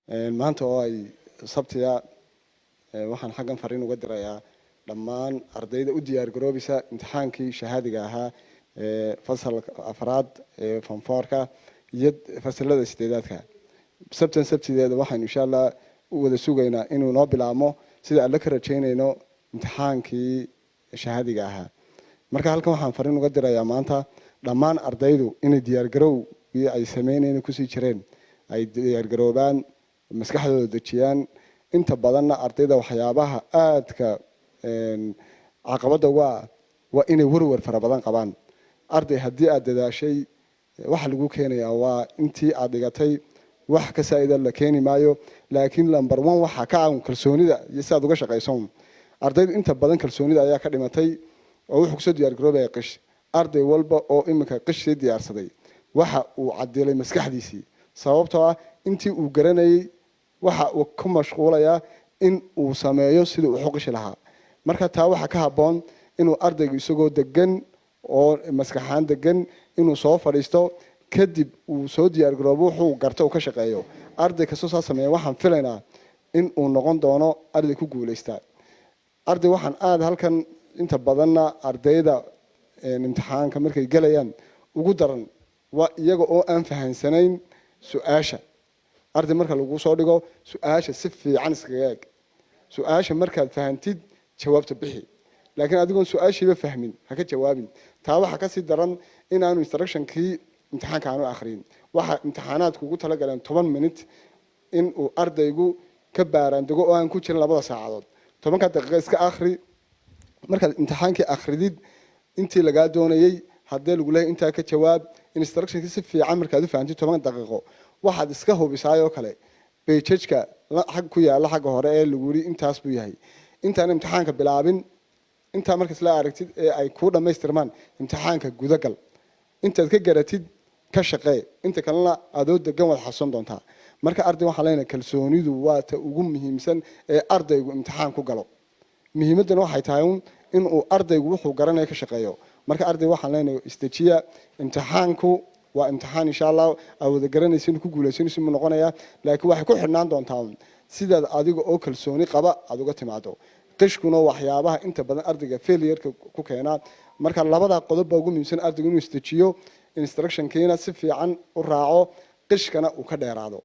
maanta oo ay sabtiya waxaan xaggan fariin uga dirayaa dhammaan ardayda u diyaar garoobisa imtixaankii shahaadiga ahaa fasalka afraad ee form 4ka iyo fasalada sideedaadka sabtideeda waxaan insha Allah u wada sugaynaa inuu noo bilaabmo sida aan la ka rajaynayno imtixaankii shahaadiga ahaa marka halkan waxaan fariin uga dirayaa maanta dhammaan ardaydu inay diyaar garow ay sameynayeen ku sii jireen ay diyaar garoobaan maskaxdooda dejiyaan inta badanna ardayda waxyaabaha aadka caqabada waa inay warwar fara badan qabaan arday haddii aad dadaashay waxa lagu keenayaa waa intii aad dhigatay wax ka saa'ida la keeni maayo laakiin number 1 waxa ka aan kalsoonida iyo si aad uga shaqeyso ardaydu inta badan kalsoonida ayaa ka dhimatay oo wuxuu soo diyaar garoobay qish arday walba oo imika qish diyaarsaday waxa uu cadeelay maskaxdiisii sababtoo ah intii uu garanayay waxa uu ku mashquulaya in uu sameeyo sidii uu xuqish lahaa marka taa waxa ka haboon inuu ardaygu isagoo degan oo maskaxaan degan inuu soo fadhiisto kadib uu soo diyaar garoobo wuxuu garto oo ka shaqeeyo arday ka soo sameeyo waxaan filaynaa in uu noqon doono arday ku guuleysta arday waxaan aad halkan inta badanna ardayda imtixaanka markay galayaan ugu daran waa iyaga oo aan fahansanayn su'aasha arday marka lagu soo dhigo su'aasha si fiican iskaga eeg su'aasha markaad fahantid jawaabta bixi laakiin adigoon su'aashiiba fahmin ha ka jawaabin taa waxa ka sii daran in aanu instructionkii imtixaanka aanu akhriin waxa imtixaanaadku ugu tala galeen 10 minute in uu ardaygu ka baaraandago oo aan ku jirin 2 saacadood 10 daqiiqo iska akhri markaad imtixaankii akhridid intii laga doonayay haddii lagu leeyahay inta ka jawaab instructionkii si fiican markaad u fahantid 10 daqiiqo waxaad iska hubisaayo kale page-ka xaq ku yaala xagga hore ee lagu yiri intaas buu yahay intaan imtixaanka bilaabin inta markaas la aragtid ee ay ku dhameystirmaan imtixaanka gudagal intaad ka garatid ka shaqee inta kalena aad oo degan wad xasan doontaa marka arday waxa leenahay kalsoonidu waa ta ugu muhiimsan ee ardaygu imtixaan ku galo muhiimadana waxay tahay in uu ardaygu wuxuu garanayo ka shaqeeyo marka arday waxa leenahay istajiya imtixaanku waa imtixaan insha Allah aad garanaysid ku guuleysanaysid ma noqonaya laakiin waxay ku xirnaan doontaa sidaad adiga oo kalsooni qaba aad uga timaado qishkuna waxyaabaha inta badan ardayga failure-ka ku keena marka labada qodob ugu muhiimsan ardaygu inuu istajiyo instruction-keena si fiican u raaco qishkana uu ka dheeraado